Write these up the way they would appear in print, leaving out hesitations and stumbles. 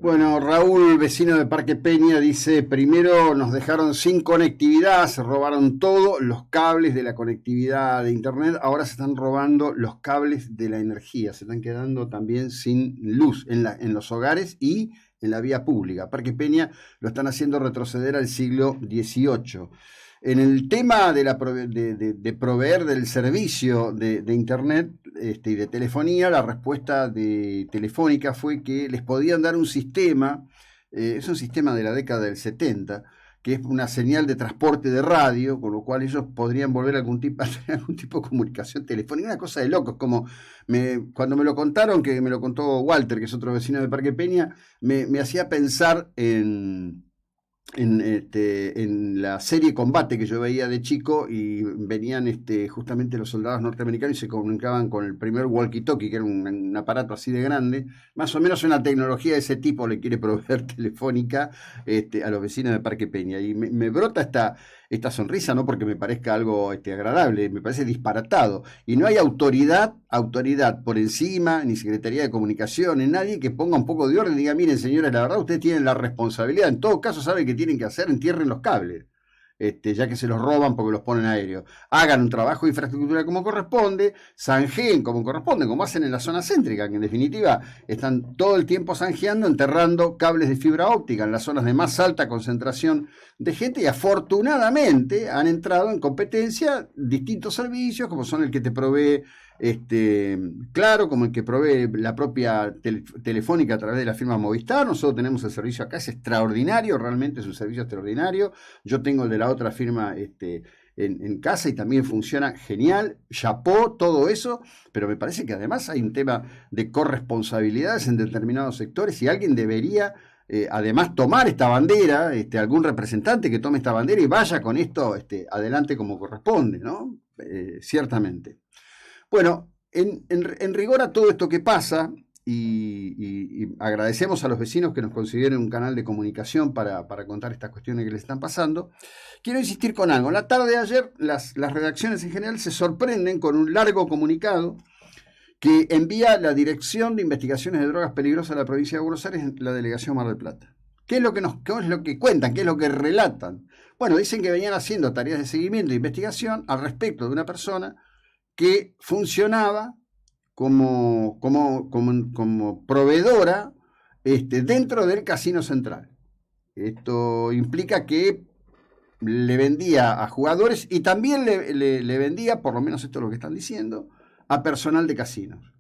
Bueno, Raúl, vecino de Parque Peña, dice, primero nos dejaron sin conectividad, se robaron todos los cables de la conectividad de Internet, ahora se están robando los cables de la energía, se están quedando también sin luz en los hogares y en la vía pública. Parque Peña lo están haciendo retroceder al siglo XVIII. En el tema de proveer del servicio de Internet y de telefonía, la respuesta de Telefónica fue que les podían dar un sistema, es un sistema de la década del 70, que es una señal de transporte de radio, con lo cual ellos podrían volver a algún tipo de comunicación telefónica, una cosa de locos, como cuando me lo contaron, que me lo contó Walter, que es otro vecino de Parque Peña, me hacía pensar en la serie Combate que yo veía de chico y venían justamente los soldados norteamericanos y se comunicaban con el primer walkie-talkie, que era un aparato así de grande, más o menos una tecnología de ese tipo le quiere proveer Telefónica a los vecinos de Parque Peña. Y me brota esta sonrisa, no porque me parezca algo agradable, me parece disparatado. Y no hay autoridad por encima, ni Secretaría de Comunicación, ni nadie que ponga un poco de orden y diga, miren señores, la verdad ustedes tienen la responsabilidad, en todo caso saben que tienen que hacer, entierren los cables. Ya que se los roban porque los ponen aéreos. Hagan un trabajo de infraestructura como corresponde, zanjeen como corresponde, como hacen en la zona céntrica, que en definitiva están todo el tiempo zanjeando, enterrando cables de fibra óptica en las zonas de más alta concentración de gente, y afortunadamente han entrado en competencia distintos servicios, como son el que te provee Claro, como el que provee la propia Telefónica a través de la firma Movistar. Nosotros tenemos el servicio acá, es extraordinario, realmente es un servicio extraordinario. Yo tengo el de la otra firma en casa y también funciona genial, chapó, todo eso, pero me parece que además hay un tema de corresponsabilidades en determinados sectores y alguien debería además tomar esta bandera, algún representante que tome esta bandera y vaya con esto adelante como corresponde, ¿no? Ciertamente. Bueno, en rigor a todo esto que pasa, y agradecemos a los vecinos que nos consideren un canal de comunicación para contar estas cuestiones que les están pasando, quiero insistir con algo. En la tarde de ayer, las redacciones en general se sorprenden con un largo comunicado que envía la Dirección de Investigaciones de Drogas Peligrosas de la provincia de Buenos Aires en la delegación Mar del Plata. ¿Qué es lo que cuentan? ¿Qué es lo que relatan? Bueno, dicen que venían haciendo tareas de seguimiento e investigación al respecto de una persona que funcionaba como proveedora dentro del Casino Central. Esto implica que le vendía a jugadores y también le vendía, por lo menos esto es lo que están diciendo, a personal de casinos.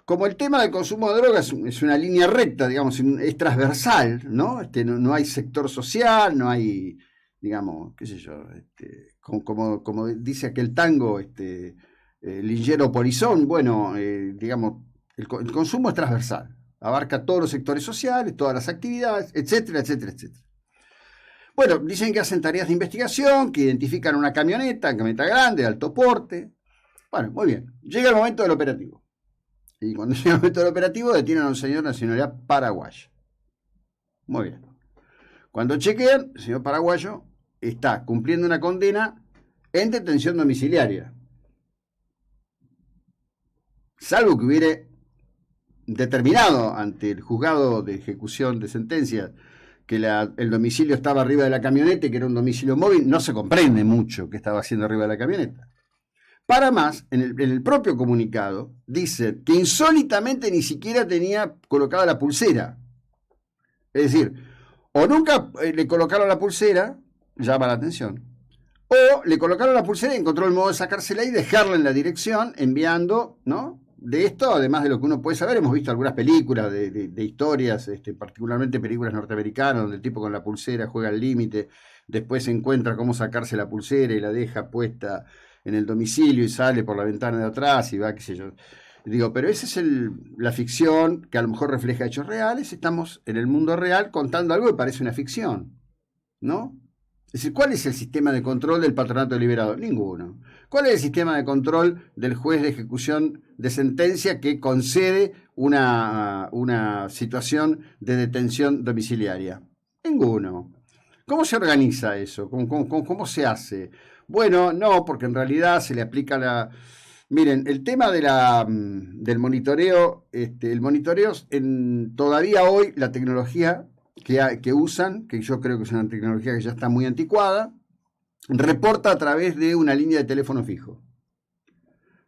Como el tema del consumo de drogas es una línea recta, digamos, es transversal, ¿no? No hay sector social, no hay, digamos, qué sé yo, como dice aquel tango, Lingero Polizón, bueno, digamos, el consumo es transversal, abarca todos los sectores sociales, todas las actividades, etcétera, etcétera, etcétera. Bueno, dicen que hacen tareas de investigación, que identifican una camioneta grande, de alto porte. Bueno, muy bien, llega el momento del operativo. Y cuando llega el momento del operativo, detienen a un señor de nacionalidad paraguaya. Muy bien. Cuando chequean, el señor paraguayo está cumpliendo una condena en detención domiciliaria. Salvo que hubiera determinado ante el juzgado de ejecución de sentencias que el domicilio estaba arriba de la camioneta y que era un domicilio móvil, no se comprende mucho qué estaba haciendo arriba de la camioneta. Para más, en el propio comunicado, dice que insólitamente ni siquiera tenía colocada la pulsera. Es decir, o nunca le colocaron la pulsera, llama la atención, o le colocaron la pulsera y encontró el modo de sacársela y dejarla en la dirección, enviando, ¿no? De esto, además de lo que uno puede saber, hemos visto algunas películas de historias, particularmente películas norteamericanas, donde el tipo con la pulsera juega al límite, después encuentra cómo sacarse la pulsera y la deja puesta en el domicilio y sale por la ventana de atrás y va, qué sé yo. Digo, pero esa es la ficción que a lo mejor refleja hechos reales. Estamos en el mundo real contando algo que parece una ficción, ¿no? Es decir, ¿cuál es el sistema de control del patronato deliberado? Ninguno. ¿Cuál es el sistema de control del juez de ejecución de sentencia que concede una situación de detención domiciliaria? Ninguno. ¿Cómo se organiza eso? ¿Cómo se hace? Bueno, no, porque en realidad se le aplica Miren, el tema del monitoreo, todavía hoy la tecnología que usan, que yo creo que es una tecnología que ya está muy anticuada, reporta a través de una línea de teléfono fijo.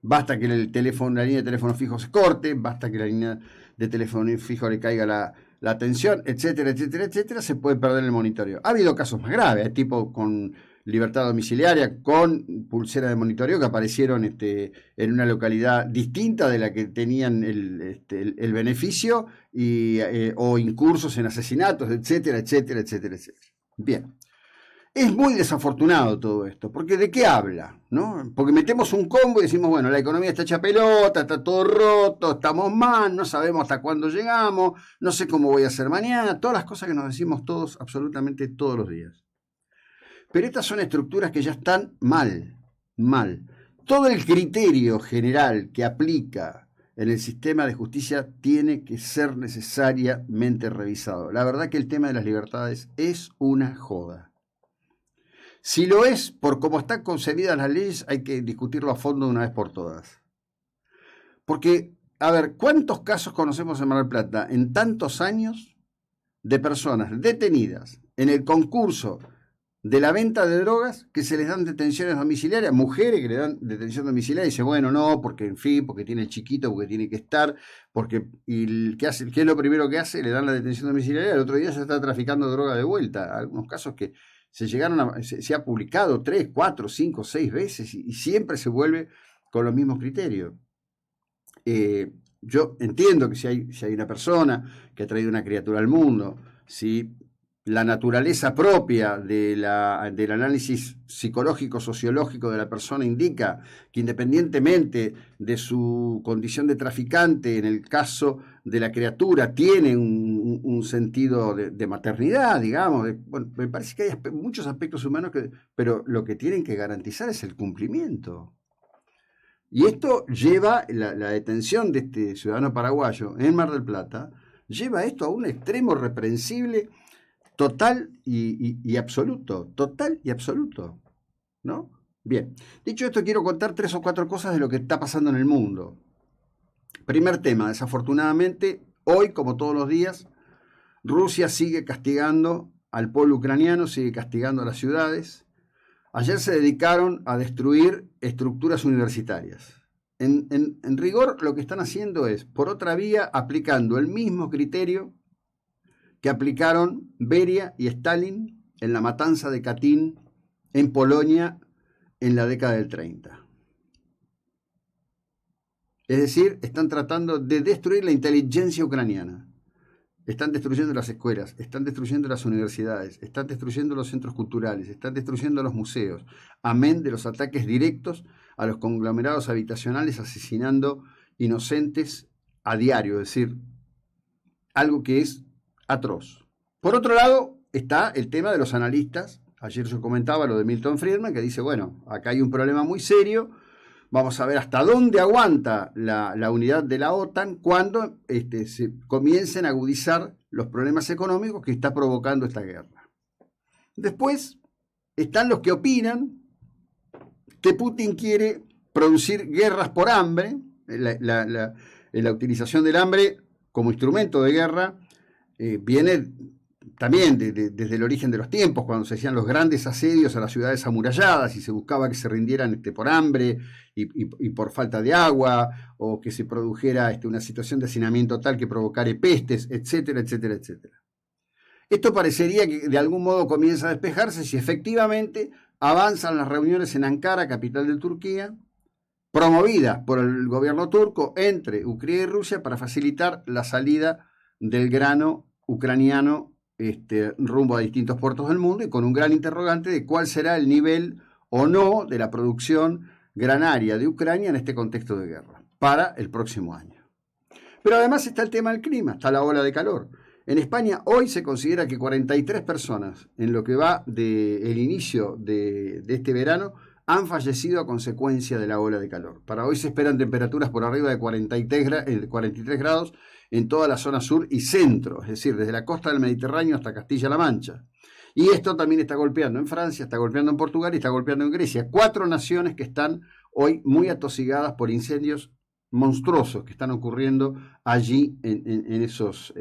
Basta que la línea de teléfono fijo se corte, basta que la línea de teléfono fijo le caiga la atención, etcétera, etcétera, etcétera, se puede perder el monitoreo. Ha habido casos más graves, tipo con libertad domiciliaria, con pulsera de monitoreo que aparecieron en una localidad distinta de la que tenían el beneficio, o incursos en asesinatos, etcétera, etcétera, etcétera, etcétera. Bien. Es muy desafortunado todo esto, porque ¿de qué habla? ¿No? Porque metemos un combo y decimos, bueno, la economía está hecha pelota, está todo roto, estamos mal, no sabemos hasta cuándo llegamos, no sé cómo voy a hacer mañana, todas las cosas que nos decimos todos, absolutamente todos los días. Pero estas son estructuras que ya están mal. Todo el criterio general que aplica en el sistema de justicia tiene que ser necesariamente revisado. La verdad que el tema de las libertades es una joda. Si lo es, por cómo están concebidas las leyes, hay que discutirlo a fondo de una vez por todas. Porque, a ver, ¿cuántos casos conocemos en Mar del Plata en tantos años de personas detenidas en el concurso de la venta de drogas que se les dan detenciones domiciliarias? Mujeres que le dan detención domiciliaria y dicen, bueno, no, porque en fin, porque tiene el chiquito, porque tiene que estar, ¿qué es lo primero que hace? Le dan la detención domiciliaria, el otro día ya está traficando droga de vuelta. Algunos casos que se ha publicado 3, 4, 5, 6 veces y siempre se vuelve con los mismos criterios. Yo entiendo que si hay una persona que ha traído una criatura al mundo, si la naturaleza propia del análisis psicológico, sociológico de la persona indica que independientemente de su condición de traficante, en el caso de la criatura, tiene un sentido de maternidad, digamos. Bueno, me parece que hay muchos aspectos humanos, pero lo que tienen que garantizar es el cumplimiento. Y esto lleva, la detención de este ciudadano paraguayo en Mar del Plata, lleva esto a un extremo reprensible total y absoluto, ¿no? Bien, dicho esto, quiero contar 3 o 4 cosas de lo que está pasando en el mundo. Primer tema, desafortunadamente, hoy, como todos los días, Rusia sigue castigando al pueblo ucraniano, sigue castigando a las ciudades. Ayer se dedicaron a destruir estructuras universitarias. En rigor, lo que están haciendo es, por otra vía, aplicando el mismo criterio que aplicaron Beria y Stalin en la matanza de Katyn en Polonia en la década del 30. Es decir, están tratando de destruir la inteligencia ucraniana. Están destruyendo las escuelas, están destruyendo las universidades, están destruyendo los centros culturales, están destruyendo los museos, amén de los ataques directos a los conglomerados habitacionales, asesinando inocentes a diario, es decir, algo que es atroz. Por otro lado, está el tema de los analistas. Ayer yo comentaba lo de Milton Friedman, que dice, bueno, acá hay un problema muy serio, vamos a ver hasta dónde aguanta la unidad de la OTAN cuando se comiencen a agudizar los problemas económicos que está provocando esta guerra. Después están los que opinan que Putin quiere producir guerras por hambre, la utilización del hambre como instrumento de guerra. Viene también desde el origen de los tiempos, cuando se hacían los grandes asedios a las ciudades amuralladas y se buscaba que se rindieran por hambre y por falta de agua, o que se produjera una situación de hacinamiento tal que provocara pestes, etcétera, etcétera, etcétera. Esto parecería que de algún modo comienza a despejarse si efectivamente avanzan las reuniones en Ankara, capital de Turquía, promovidas por el gobierno turco entre Ucrania y Rusia para facilitar la salida del grano ucraniano rumbo a distintos puertos del mundo, y con un gran interrogante de cuál será el nivel o no de la producción granaria de Ucrania en este contexto de guerra para el próximo año. Pero además está el tema del clima, está la ola de calor. En España hoy se considera que 43 personas en lo que va del inicio de este verano han fallecido a consecuencia de la ola de calor. Para hoy se esperan temperaturas por arriba de 43 grados en toda la zona sur y centro, es decir, desde la costa del Mediterráneo hasta Castilla-La Mancha. Y esto también está golpeando en Francia, está golpeando en Portugal y está golpeando en Grecia. 4 naciones que están hoy muy atosigadas por incendios monstruosos que están ocurriendo allí en esos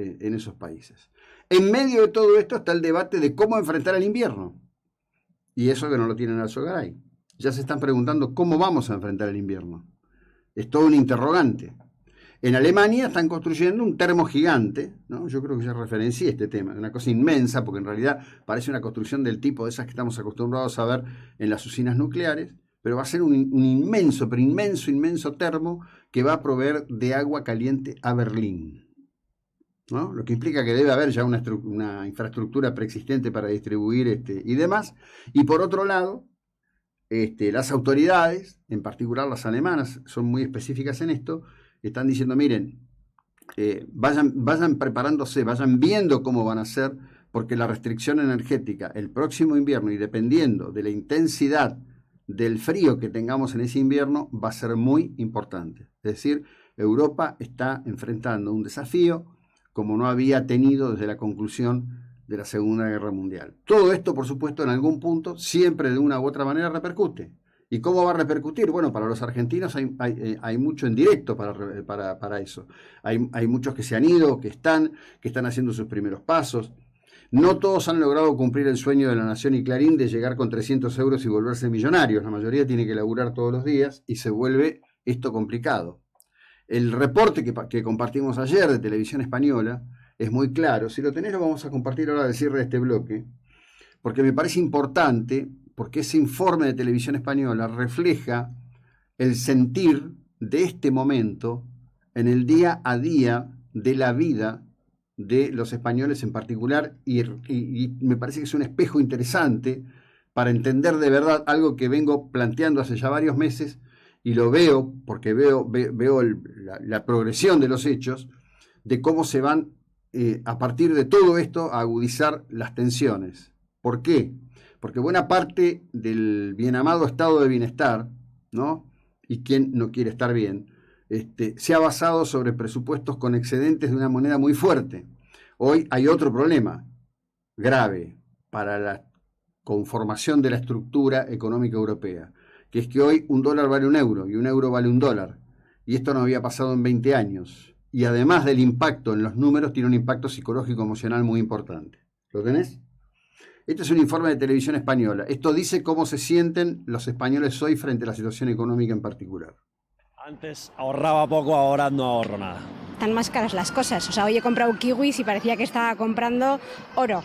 países. En medio de todo esto está el debate de cómo enfrentar el invierno. Y eso que no lo tienen al Alzogaray. Ya se están preguntando cómo vamos a enfrentar el invierno. Es todo un interrogante. En Alemania están construyendo un termo gigante, ¿no? Yo creo que ya referencié este tema, una cosa inmensa, porque en realidad parece una construcción del tipo de esas que estamos acostumbrados a ver en las usinas nucleares, pero va a ser un inmenso, pero inmenso termo que va a proveer de agua caliente a Berlín, ¿no? Lo que implica que debe haber ya una infraestructura preexistente para distribuir y demás. Y por otro lado, las autoridades, en particular las alemanas, son muy específicas en esto, están diciendo, miren, vayan preparándose, vayan viendo cómo van a hacer, porque la restricción energética el próximo invierno, y dependiendo de la intensidad del frío que tengamos en ese invierno, va a ser muy importante. Es decir, Europa está enfrentando un desafío como no había tenido desde la conclusión de la Segunda Guerra Mundial. Todo esto, por supuesto, en algún punto, siempre de una u otra manera repercute. ¿Y cómo va a repercutir? Bueno, para los argentinos hay mucho en directo para eso. Hay muchos que se han ido, que están haciendo sus primeros pasos. No todos han logrado cumplir el sueño de La Nación y Clarín de llegar con 300 euros y volverse millonarios. La mayoría tiene que laburar todos los días y se vuelve esto complicado. El reporte que compartimos ayer de Televisión Española es muy claro. Si lo tenés, lo vamos a compartir ahora al cierre de este bloque, porque me parece importante, porque ese informe de Televisión Española refleja el sentir de este momento en el día a día de la vida de los españoles en particular, y me parece que es un espejo interesante para entender de verdad algo que vengo planteando hace ya varios meses, y lo veo porque veo la progresión de los hechos, de cómo se van a partir de todo esto a agudizar las tensiones. ¿Por qué? Porque buena parte del bien amado estado de bienestar, ¿no? Y quien no quiere estar bien, se ha basado sobre presupuestos con excedentes de una moneda muy fuerte. Hoy hay otro problema grave para la conformación de la estructura económica europea, que es que hoy un dólar vale un euro y un euro vale un dólar. Y esto no había pasado en 20 años. Y además del impacto en los números, tiene un impacto psicológico emocional muy importante. ¿Lo tenés? Este es un informe de Televisión Española. Esto dice cómo se sienten los españoles hoy frente a la situación económica en particular. Antes ahorraba poco, ahora no ahorro nada. Están más caras las cosas. O sea, hoy he comprado kiwis y parecía que estaba comprando oro.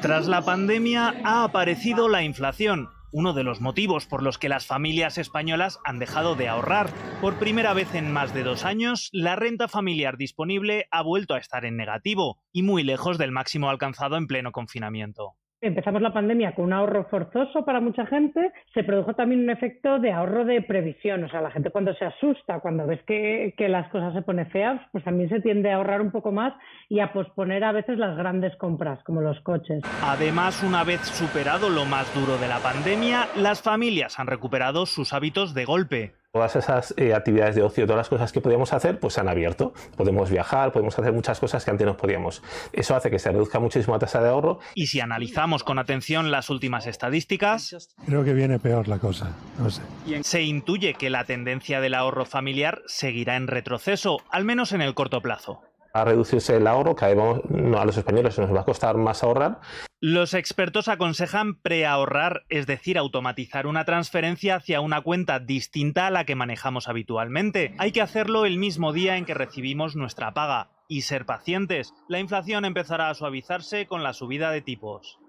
Tras la pandemia ha aparecido la inflación, uno de los motivos por los que las familias españolas han dejado de ahorrar. Por primera vez en más de 2 años, la renta familiar disponible ha vuelto a estar en negativo y muy lejos del máximo alcanzado en pleno confinamiento. Empezamos la pandemia con un ahorro forzoso para mucha gente, se produjo también un efecto de ahorro de previsión, o sea, la gente cuando se asusta, cuando ves que las cosas se ponen feas, pues también se tiende a ahorrar un poco más y a posponer a veces las grandes compras, como los coches. Además, una vez superado lo más duro de la pandemia, las familias han recuperado sus hábitos de golpe. Todas esas actividades de ocio, todas las cosas que podíamos hacer, pues se han abierto. Podemos viajar, podemos hacer muchas cosas que antes no podíamos. Eso hace que se reduzca muchísimo la tasa de ahorro. Y si analizamos con atención las últimas estadísticas, creo que viene peor la cosa, no sé. Se intuye que la tendencia del ahorro familiar seguirá en retroceso, al menos en el corto plazo. A reducirse el ahorro, cada vez a los españoles nos va a costar más ahorrar. Los expertos aconsejan preahorrar, es decir, automatizar una transferencia hacia una cuenta distinta a la que manejamos habitualmente. Hay que hacerlo el mismo día en que recibimos nuestra paga y ser pacientes. La inflación empezará a suavizarse con la subida de tipos.